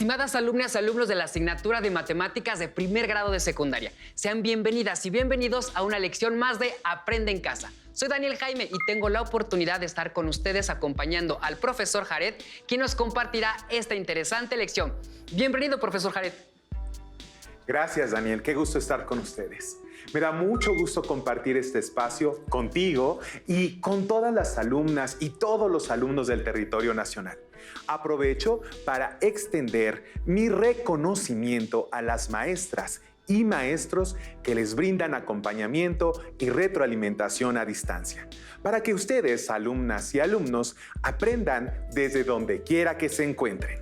Estimadas alumnas y alumnos de la asignatura de Matemáticas de primer grado de secundaria, sean bienvenidas y bienvenidos a una lección más de Aprende en Casa. Soy Daniel Jaime y tengo la oportunidad de estar con ustedes acompañando al profesor Jared, quien nos compartirá esta interesante lección. Bienvenido, profesor Jared. Gracias, Daniel. Qué gusto estar con ustedes. Me da mucho gusto compartir este espacio contigo y con todas las alumnas y todos los alumnos del territorio nacional. Aprovecho para extender mi reconocimiento a las maestras y maestros que les brindan acompañamiento y retroalimentación a distancia, para que ustedes, alumnas y alumnos, aprendan desde donde quiera que se encuentren.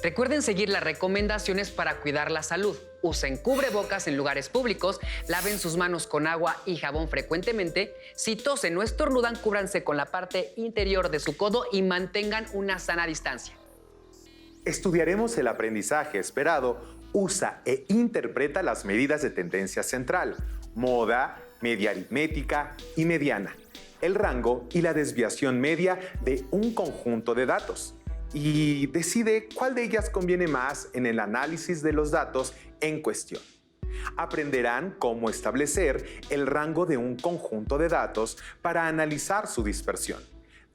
Recuerden seguir las recomendaciones para cuidar la salud. Usen cubrebocas en lugares públicos, laven sus manos con agua y jabón frecuentemente. Si tosen o estornudan, cúbranse con la parte interior de su codo y mantengan una sana distancia. Estudiaremos el aprendizaje esperado. Usa e interpreta las medidas de tendencia central, moda, media aritmética y mediana, el rango y la desviación media de un conjunto de datos. Y decide cuál de ellas conviene más en el análisis de los datos en cuestión. Aprenderán cómo establecer el rango de un conjunto de datos para analizar su dispersión.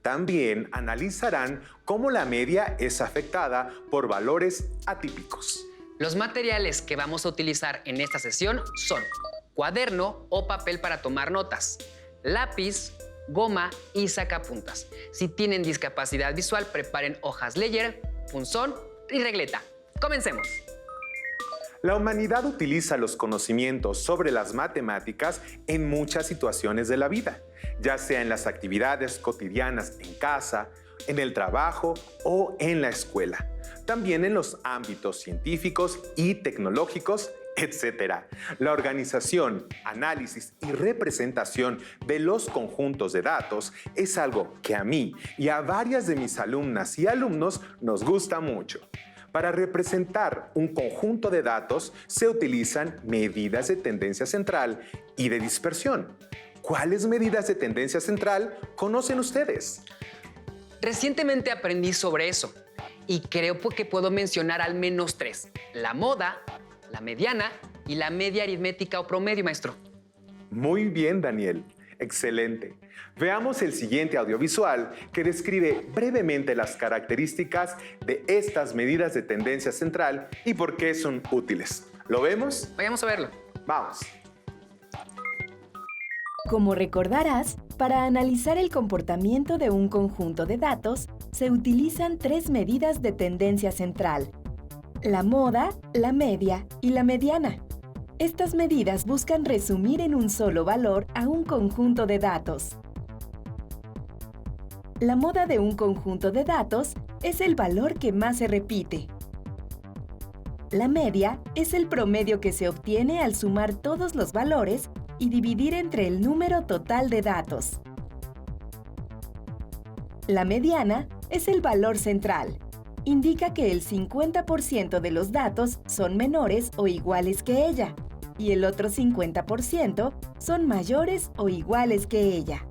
También analizarán cómo la media es afectada por valores atípicos. Los materiales que vamos a utilizar en esta sesión son cuaderno o papel para tomar notas, lápiz, goma y sacapuntas. Si tienen discapacidad visual, preparen hojas Ledger, punzón y regleta. ¡Comencemos! La humanidad utiliza los conocimientos sobre las matemáticas en muchas situaciones de la vida, ya sea en las actividades cotidianas en casa, en el trabajo o en la escuela. También en los ámbitos científicos y tecnológicos, etc. La organización, análisis y representación de los conjuntos de datos es algo que a mí y a varias de mis alumnas y alumnos nos gusta mucho. Para representar un conjunto de datos se utilizan medidas de tendencia central y de dispersión. ¿Cuáles medidas de tendencia central conocen ustedes? Recientemente aprendí sobre eso y creo que puedo mencionar al menos 3. La moda, la mediana y la media aritmética o promedio, maestro. Muy bien, Daniel. Excelente. Veamos el siguiente audiovisual que describe brevemente las características de estas medidas de tendencia central y por qué son útiles. ¿Lo vemos? Vayamos a verlo. Vamos. Como recordarás, para analizar el comportamiento de un conjunto de datos, se utilizan 3 medidas de tendencia central: la moda, la media y la mediana. Estas medidas buscan resumir en un solo valor a un conjunto de datos. La moda de un conjunto de datos es el valor que más se repite. La media es el promedio que se obtiene al sumar todos los valores y dividir entre el número total de datos. La mediana es el valor central. Indica que el 50% de los datos son menores o iguales que ella, y el otro 50% son mayores o iguales que ella.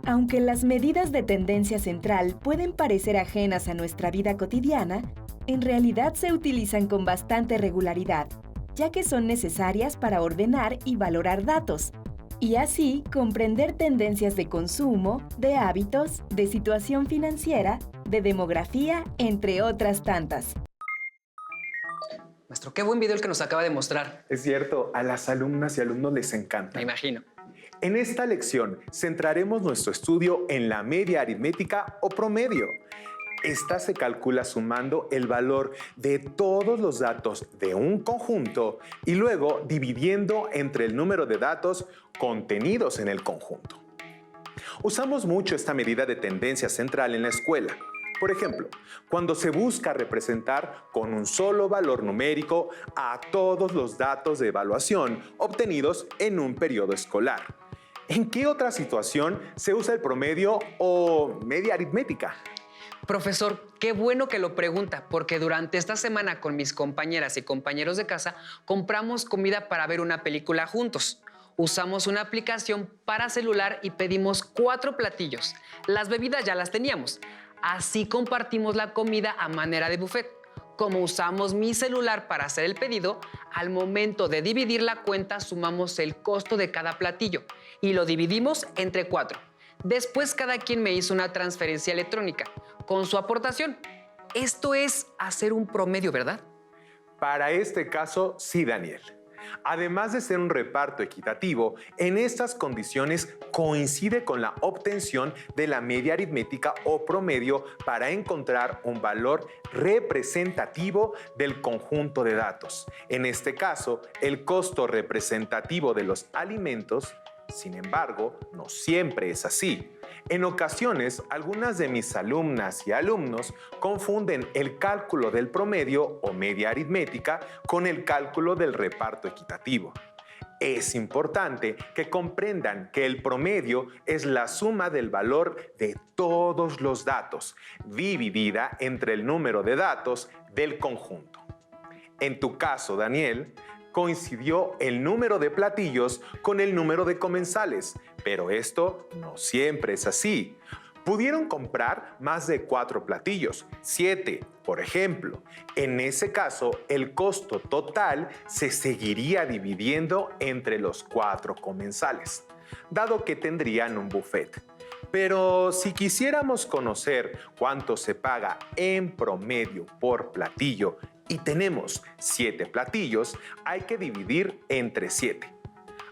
Aunque las medidas de tendencia central pueden parecer ajenas a nuestra vida cotidiana, en realidad se utilizan con bastante regularidad, ya que son necesarias para ordenar y valorar datos, y así comprender tendencias de consumo, de hábitos, de situación financiera, de demografía, entre otras tantas. Maestro, qué buen video el que nos acaba de mostrar. Es cierto, a las alumnas y alumnos les encanta. Me imagino. En esta lección centraremos nuestro estudio en la media aritmética o promedio. Esta se calcula sumando el valor de todos los datos de un conjunto y luego dividiendo entre el número de datos contenidos en el conjunto. Usamos mucho esta medida de tendencia central en la escuela. Por ejemplo, cuando se busca representar con un solo valor numérico a todos los datos de evaluación obtenidos en un periodo escolar. ¿En qué otra situación se usa el promedio o media aritmética? Profesor, qué bueno que lo pregunta, porque durante esta semana con mis compañeras y compañeros de casa compramos comida para ver una película juntos. Usamos una aplicación para celular y pedimos 4 platillos. Las bebidas ya las teníamos. Así compartimos la comida a manera de buffet. como usamos mi celular para hacer el pedido, al momento de dividir la cuenta sumamos el costo de cada platillo y lo dividimos entre 4. Después cada quien me hizo una transferencia electrónica con su aportación. Esto es hacer un promedio, ¿verdad? Para este caso, sí, Daniel. Además de ser un reparto equitativo, en estas condiciones coincide con la obtención de la media aritmética o promedio para encontrar un valor representativo del conjunto de datos. En este caso, el costo representativo de los alimentos. Sin embargo, no siempre es así. En ocasiones, algunas de mis alumnas y alumnos confunden el cálculo del promedio o media aritmética con el cálculo del reparto equitativo. Es importante que comprendan que el promedio es la suma del valor de todos los datos, dividida entre el número de datos del conjunto. En tu caso, Daniel, coincidió el número de platillos con el número de comensales, pero esto no siempre es así. Pudieron comprar más de 4 platillos, 7, por ejemplo. En ese caso, el costo total se seguiría dividiendo entre los 4 comensales, dado que tendrían un buffet. Pero si quisiéramos conocer cuánto se paga en promedio por platillo y tenemos 7 platillos, hay que dividir entre 7.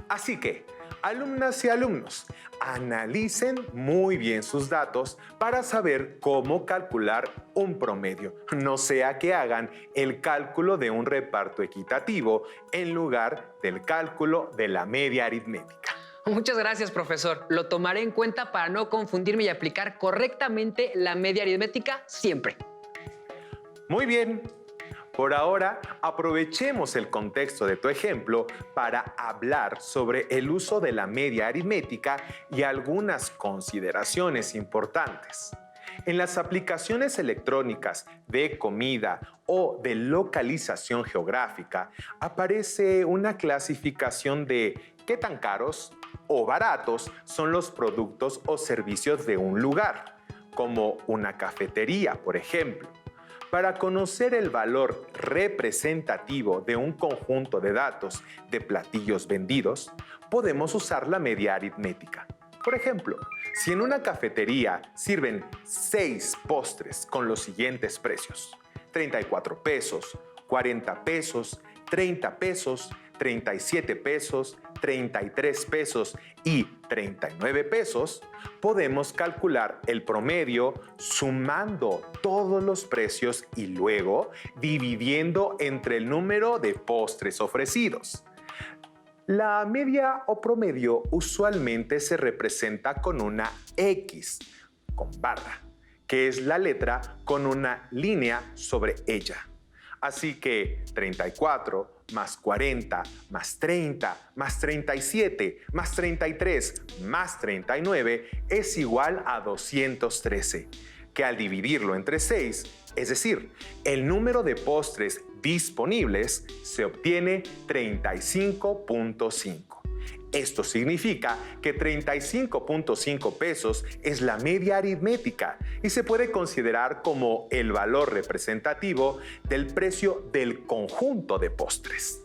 Así que, alumnas y alumnos, analicen muy bien sus datos para saber cómo calcular un promedio. No sea que hagan el cálculo de un reparto equitativo en lugar del cálculo de la media aritmética. Muchas gracias, profesor. Lo tomaré en cuenta para no confundirme y aplicar correctamente la media aritmética siempre. Muy bien. Por ahora, aprovechemos el contexto de tu ejemplo para hablar sobre el uso de la media aritmética y algunas consideraciones importantes. En las aplicaciones electrónicas de comida o de localización geográfica, aparece una clasificación de qué tan caros o baratos son los productos o servicios de un lugar, como una cafetería, por ejemplo. Para conocer el valor representativo de un conjunto de datos de platillos vendidos, podemos usar la media aritmética. Por ejemplo, si en una cafetería sirven 6 postres con los siguientes precios: 34 pesos, 40 pesos, 30 pesos, 37 pesos, 33 pesos y 39 pesos, podemos calcular el promedio sumando todos los precios y luego dividiendo entre el número de postres ofrecidos. La media o promedio usualmente se representa con una X, con barra, que es la letra con una línea sobre ella. Así que 34 más 40 más 30 más 37 más 33 más 39 es igual a 213, que al dividirlo entre 6, es decir, el número de postres disponibles, se obtiene 35.5. Esto significa que 35.5 pesos es la media aritmética y se puede considerar como el valor representativo del precio del conjunto de postres.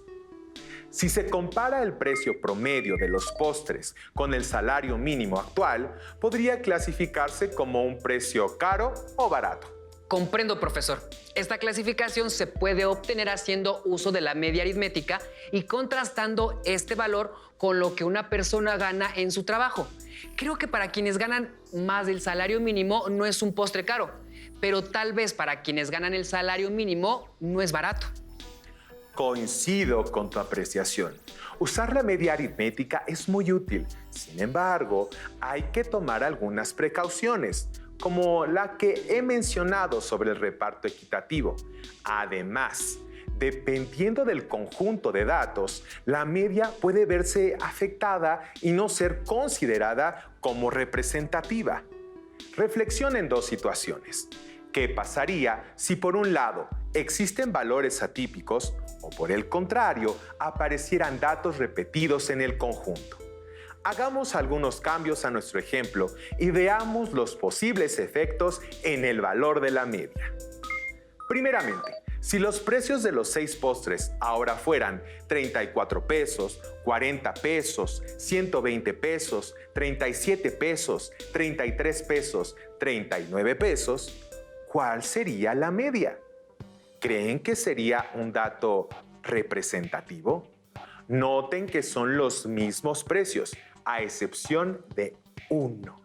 Si se compara el precio promedio de los postres con el salario mínimo actual, podría clasificarse como un precio caro o barato. Comprendo, profesor. Esta clasificación se puede obtener haciendo uso de la media aritmética y contrastando este valor con lo que una persona gana en su trabajo. Creo que para quienes ganan más del salario mínimo no es un postre caro, pero tal vez para quienes ganan el salario mínimo no es barato. Coincido con tu apreciación. Usar la media aritmética es muy útil. Sin embargo, hay que tomar algunas precauciones, como la que he mencionado sobre el reparto equitativo. Además, dependiendo del conjunto de datos, la media puede verse afectada y no ser considerada como representativa. Reflexiona en 2 situaciones. ¿Qué pasaría si por un lado existen valores atípicos o por el contrario aparecieran datos repetidos en el conjunto? Hagamos algunos cambios a nuestro ejemplo y veamos los posibles efectos en el valor de la media. Primeramente, Si los precios de los 6 postres ahora fueran 34 pesos, 40 pesos, 120 pesos, 37 pesos, 33 pesos, 39 pesos, ¿cuál sería la media? ¿Creen que sería un dato representativo? Noten que son los mismos precios, a excepción de uno,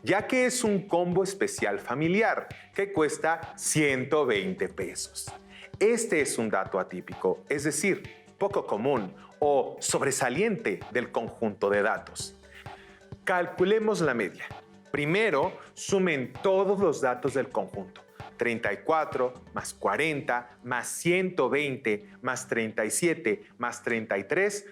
ya que es un combo especial familiar que cuesta 120 pesos. Este es un dato atípico, es decir, poco común o sobresaliente del conjunto de datos. Calculemos la media. Primero, sumen todos los datos del conjunto. 34 más 40 más 120 más 37 más 33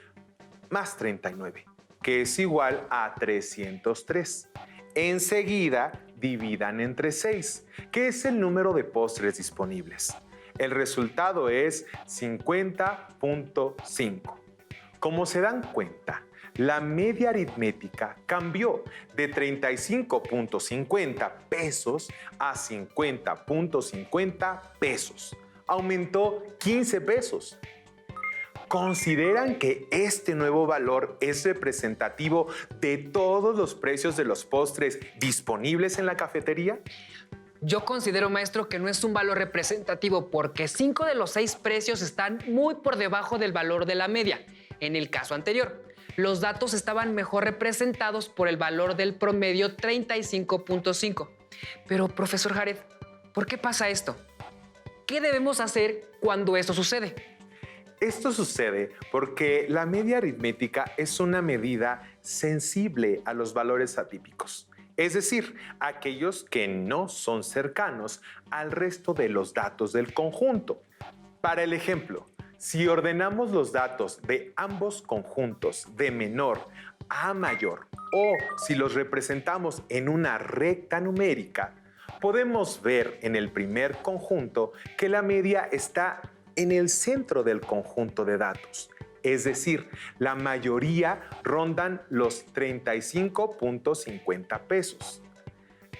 más 39, que es igual a 303. Enseguida, dividan entre 6, que es el número de postres disponibles. El resultado es 50.5. Como se dan cuenta, la media aritmética cambió de 35.50 pesos a 50.50 pesos. Aumentó 15 pesos. ¿Consideran que este nuevo valor es representativo de todos los precios de los postres disponibles en la cafetería? Yo considero, maestro, que no es un valor representativo porque 5 de los 6 precios están muy por debajo del valor de la media. En el caso anterior, los datos estaban mejor representados por el valor del promedio 35.5. Pero, profesor Jared, ¿por qué pasa esto? ¿Qué debemos hacer cuando esto sucede? Esto sucede porque la media aritmética es una medida sensible a los valores atípicos, es decir, aquellos que no son cercanos al resto de los datos del conjunto. Para el ejemplo, si ordenamos los datos de ambos conjuntos de menor a mayor o si los representamos en una recta numérica, podemos ver en el primer conjunto que la media está en el centro del conjunto de datos. Es decir, la mayoría rondan los 35.50 pesos.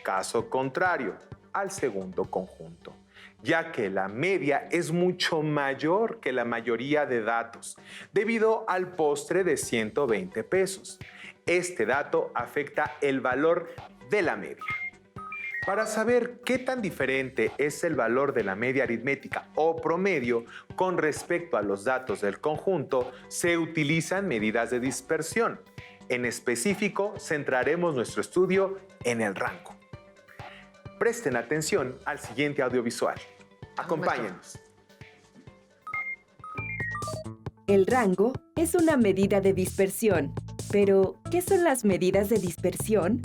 Caso contrario al segundo conjunto, ya que la media es mucho mayor que la mayoría de datos, debido al postre de 120 pesos. Este dato afecta el valor de la media. Para saber qué tan diferente es el valor de la media aritmética o promedio con respecto a los datos del conjunto, se utilizan medidas de dispersión. En específico, centraremos nuestro estudio en el rango. Presten atención al siguiente audiovisual. Acompáñenos. El rango es una medida de dispersión. Pero, ¿qué son las medidas de dispersión?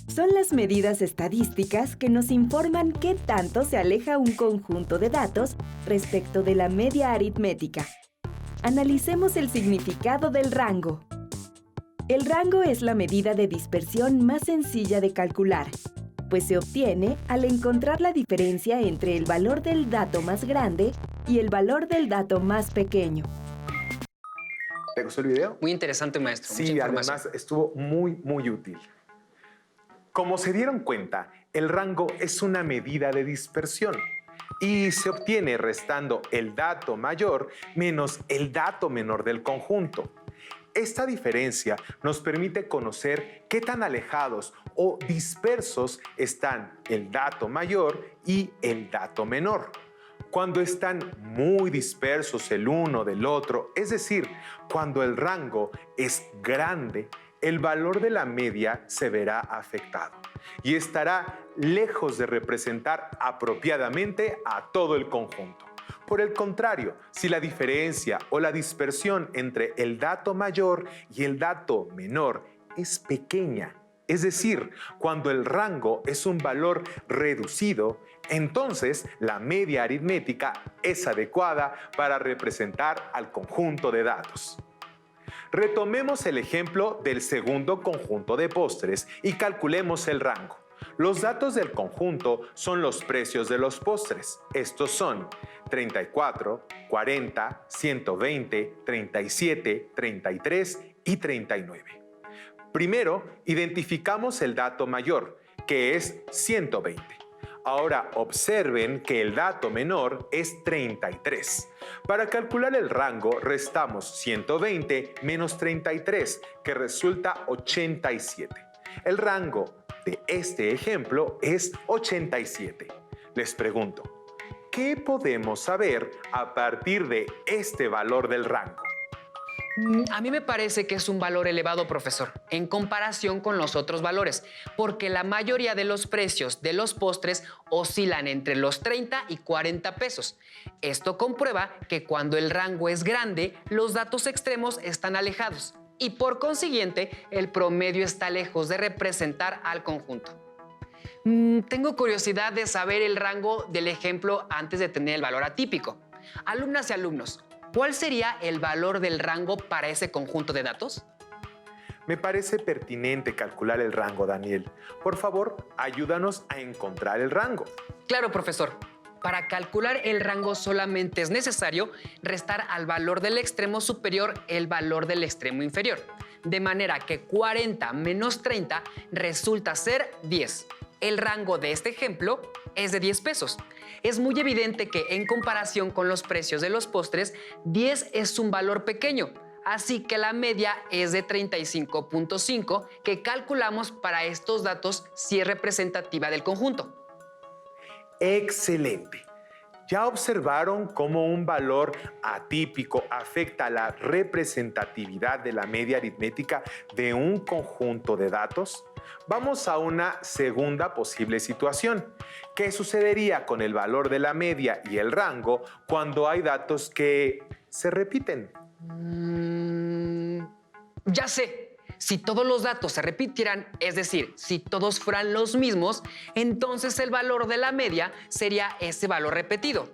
Son las medidas estadísticas que nos informan qué tanto se aleja un conjunto de datos respecto de la media aritmética. Analicemos el significado del rango. El rango es la medida de dispersión más sencilla de calcular, pues se obtiene al encontrar la diferencia entre el valor del dato más grande y el valor del dato más pequeño. ¿Te gustó el video? Muy interesante, maestro. Mucha Sí, información. además estuvo muy útil. Como se dieron cuenta, el rango es una medida de dispersión y se obtiene restando el dato mayor menos el dato menor del conjunto. Esta diferencia nos permite conocer qué tan alejados o dispersos están el dato mayor y el dato menor. Cuando están muy dispersos el uno del otro, es decir, cuando el rango es grande, el valor de la media se verá afectado y estará lejos de representar apropiadamente a todo el conjunto. Por el contrario, si la diferencia o la dispersión entre el dato mayor y el dato menor es pequeña, es decir, cuando el rango es un valor reducido, entonces la media aritmética es adecuada para representar al conjunto de datos. Retomemos el ejemplo del segundo conjunto de postres y calculemos el rango. Los datos del conjunto son los precios de los postres. Estos son 34, 40, 120, 37, 33 y 39. Primero, identificamos el dato mayor, que es 120. Ahora observen que el dato menor es 33. Para calcular el rango, restamos 120 menos 33, que resulta 87. El rango de este ejemplo es 87. Les pregunto, ¿qué podemos saber a partir de este valor del rango? A mí me parece que es un valor elevado, profesor, en comparación con los otros valores, porque la mayoría de los precios de los postres oscilan entre los 30 y 40 pesos. Esto comprueba que cuando el rango es grande, los datos extremos están alejados y por consiguiente el promedio está lejos de representar al conjunto. Tengo curiosidad de saber el rango del ejemplo antes de tener el valor atípico. Alumnas y alumnos, ¿cuál sería el valor del rango para ese conjunto de datos? Me parece pertinente calcular el rango, Daniel. Por favor, ayúdanos a encontrar el rango. Claro, profesor. Para calcular el rango solamente es necesario restar al valor del extremo superior el valor del extremo inferior. De manera que 40 menos 30 resulta ser 10. El rango de este ejemplo es de 10 pesos. Es muy evidente que en comparación con los precios de los postres, 10 es un valor pequeño. Así que la media es de 35.5 que calculamos para estos datos si es representativa del conjunto. ¡Excelente! ¿Ya observaron cómo un valor atípico afecta la representatividad de la media aritmética de un conjunto de datos? Vamos a una segunda posible situación. ¿Qué sucedería con el valor de la media y el rango cuando hay datos que se repiten? Ya sé. Si todos los datos se repitieran, es decir, si todos fueran los mismos, entonces el valor de la media sería ese valor repetido.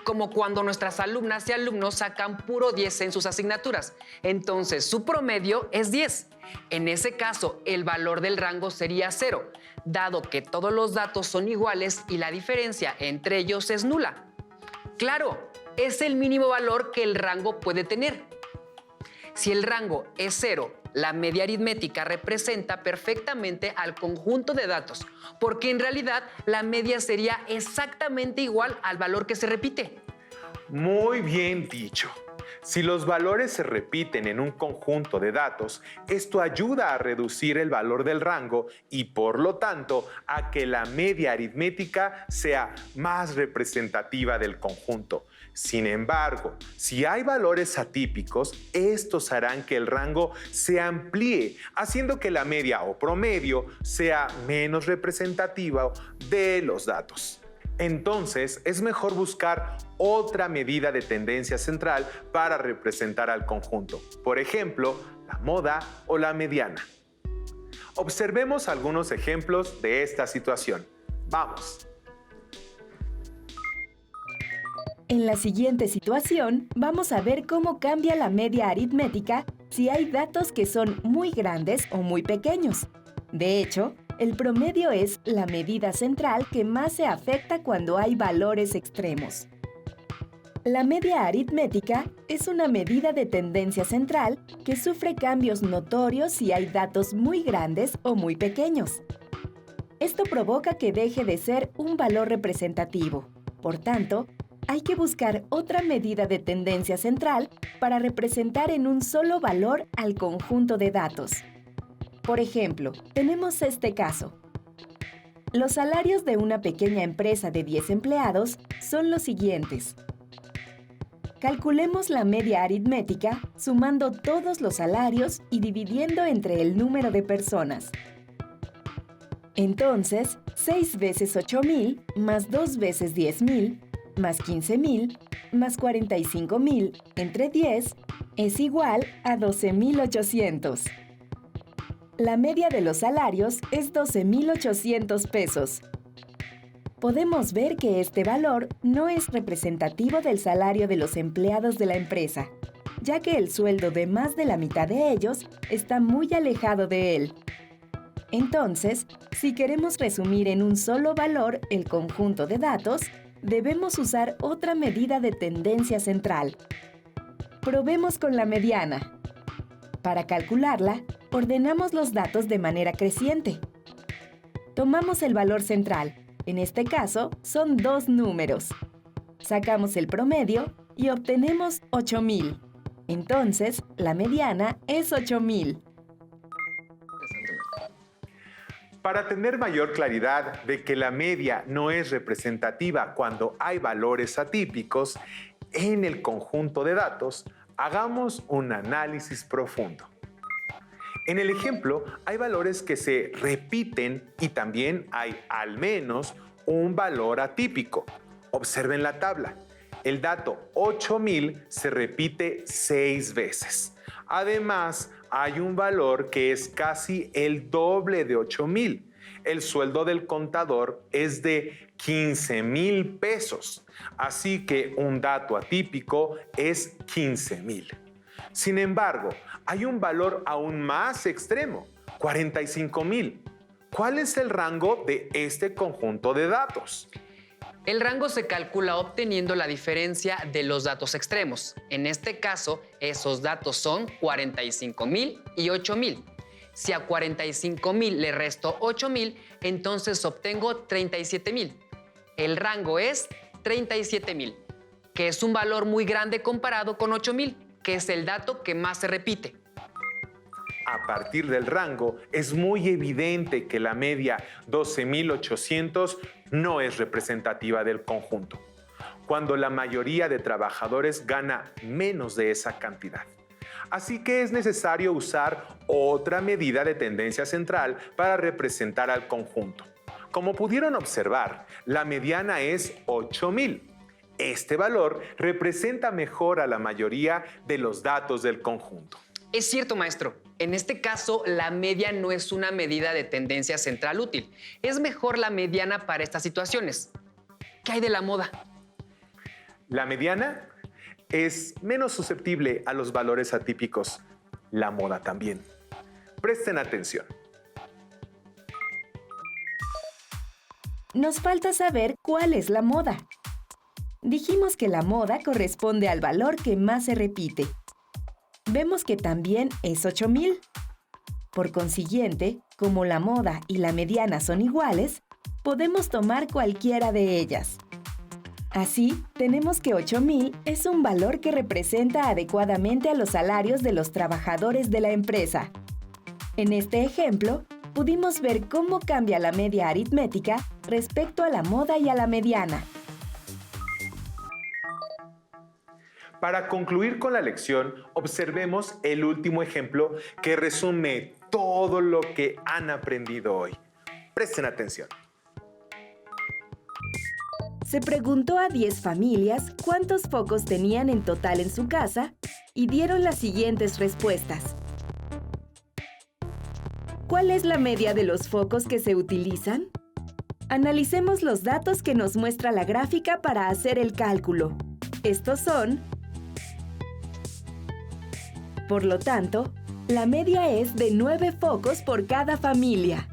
Como cuando nuestras alumnas y alumnos sacan puro 10 en sus asignaturas. Entonces su promedio es 10. En ese caso, el valor del rango sería 0, dado que todos los datos son iguales y la diferencia entre ellos es nula. Claro, es el mínimo valor que el rango puede tener. Si el rango es 0, la media aritmética representa perfectamente al conjunto de datos, porque en realidad la media sería exactamente igual al valor que se repite. Muy bien dicho. Si los valores se repiten en un conjunto de datos, esto ayuda a reducir el valor del rango y, por lo tanto, a que la media aritmética sea más representativa del conjunto. Sin embargo, si hay valores atípicos, estos harán que el rango se amplíe, haciendo que la media o promedio sea menos representativa de los datos. Entonces, es mejor buscar otra medida de tendencia central para representar al conjunto. Por ejemplo, la moda o la mediana. Observemos algunos ejemplos de esta situación. ¡Vamos! En la siguiente situación, vamos a ver cómo cambia la media aritmética si hay datos que son muy grandes o muy pequeños. De hecho, el promedio es la medida central que más se afecta cuando hay valores extremos. La media aritmética es una medida de tendencia central que sufre cambios notorios si hay datos muy grandes o muy pequeños. Esto provoca que deje de ser un valor representativo. Por tanto, hay que buscar otra medida de tendencia central para representar en un solo valor al conjunto de datos. Por ejemplo, tenemos este caso. Los salarios de una pequeña empresa de 10 empleados son los siguientes. Calculemos la media aritmética sumando todos los salarios y dividiendo entre el número de personas. Entonces, 6 veces 8,000 más 2 veces 10,000 más 15,000 más 45,000 entre 10 es igual a 12,800. La media de los salarios es 12,800 pesos. Podemos ver que este valor no es representativo del salario de los empleados de la empresa, ya que el sueldo de más de la mitad de ellos está muy alejado de él. Entonces, si queremos resumir en un solo valor el conjunto de datos, debemos usar otra medida de tendencia central. Probemos con la mediana. Para calcularla, ordenamos los datos de manera creciente. Tomamos el valor central, En este caso, son dos números. Sacamos el promedio y obtenemos 8,000. Entonces, la mediana es 8,000. Para tener mayor claridad de que la media no es representativa cuando hay valores atípicos en el conjunto de datos, hagamos un análisis profundo. En el ejemplo, hay valores que se repiten y también hay al menos un valor atípico. Observen la tabla. El dato 8,000 se repite 6 veces. Además, hay un valor que es casi el doble de 8,000. El sueldo del contador es de 15,000 pesos. Así que un dato atípico es 15,000. Sin embargo, hay un valor aún más extremo, 45,000. ¿Cuál es el rango de este conjunto de datos? El rango se calcula obteniendo la diferencia de los datos extremos. En este caso, esos datos son 45,000 y 8,000. Si a 45,000 le resto 8,000, entonces obtengo 37,000. El rango es 37,000, que es un valor muy grande comparado con 8,000, que es el dato que más se repite. A partir del rango, es muy evidente que la media 12,800 no es representativa del conjunto, cuando la mayoría de trabajadores gana menos de esa cantidad. Así que es necesario usar otra medida de tendencia central para representar al conjunto. Como pudieron observar, la mediana es 8,000. Este valor representa mejor a la mayoría de los datos del conjunto. Es cierto, maestro. En este caso, la media no es una medida de tendencia central útil. Es mejor la mediana para estas situaciones. ¿Qué hay de la moda? La mediana es menos susceptible a los valores atípicos. La moda también. Presten atención. Nos falta saber cuál es la moda. Dijimos que la moda corresponde al valor que más se repite. Vemos que también es 8,000. Por consiguiente, como la moda y la mediana son iguales, podemos tomar cualquiera de ellas. Así, tenemos que 8,000 es un valor que representa adecuadamente a los salarios de los trabajadores de la empresa. En este ejemplo, pudimos ver cómo cambia la media aritmética respecto a la moda y a la mediana. Para concluir con la lección, observemos el último ejemplo que resume todo lo que han aprendido hoy. Presten atención. Se preguntó a 10 familias cuántos focos tenían en total en su casa y dieron las siguientes respuestas. ¿Cuál es la media de los focos que se utilizan? Analicemos los datos que nos muestra la gráfica para hacer el cálculo. Estos son... Por lo tanto, la media es de 9 focos por cada familia.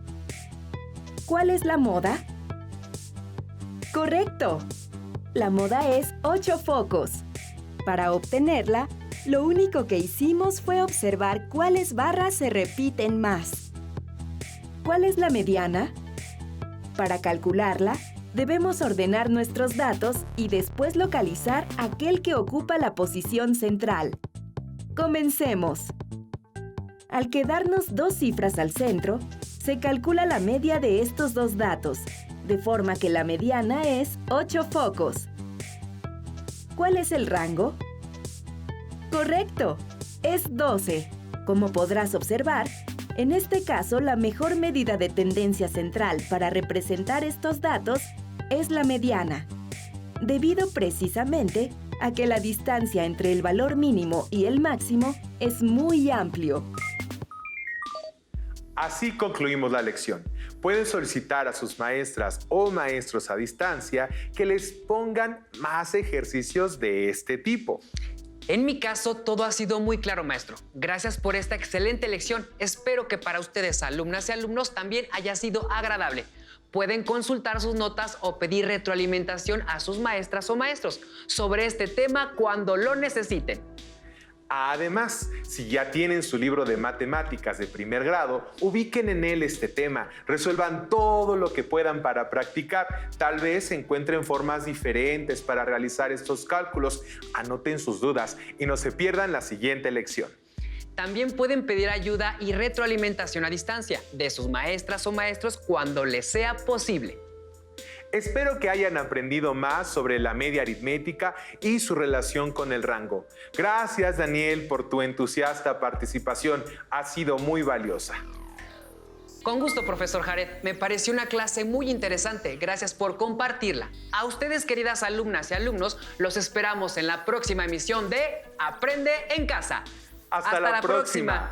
¿Cuál es la moda? ¡Correcto! La moda es 8 focos. Para obtenerla, lo único que hicimos fue observar cuáles barras se repiten más. ¿Cuál es la mediana? Para calcularla, debemos ordenar nuestros datos y después localizar aquel que ocupa la posición central. ¡Comencemos! Al quedarnos 2 cifras al centro, se calcula la media de estos dos datos, de forma que la mediana es 8 focos. ¿Cuál es el rango? ¡Correcto! Es 12. Como podrás observar, en este caso la mejor medida de tendencia central para representar estos datos es la mediana, debido precisamente a que la distancia entre el valor mínimo y el máximo es muy amplio. Así concluimos la lección. Pueden solicitar a sus maestras o maestros a distancia que les pongan más ejercicios de este tipo. En mi caso, todo ha sido muy claro, maestro. Gracias por esta excelente lección. Espero que para ustedes, alumnas y alumnos, también haya sido agradable. Pueden consultar sus notas o pedir retroalimentación a sus maestras o maestros sobre este tema cuando lo necesiten. Además, si ya tienen su libro de matemáticas de primer grado, ubiquen en él este tema, resuelvan todo lo que puedan para practicar. Tal vez encuentren formas diferentes para realizar estos cálculos. Anoten sus dudas y no se pierdan la siguiente lección. También pueden pedir ayuda y retroalimentación a distancia de sus maestras o maestros cuando les sea posible. Espero que hayan aprendido más sobre la media aritmética y su relación con el rango. Gracias, Daniel, por tu entusiasta participación. Ha sido muy valiosa. Con gusto, profesor Jared. Me pareció una clase muy interesante. Gracias por compartirla. A ustedes, queridas alumnas y alumnos, los esperamos en la próxima emisión de Aprende en Casa. Hasta la próxima.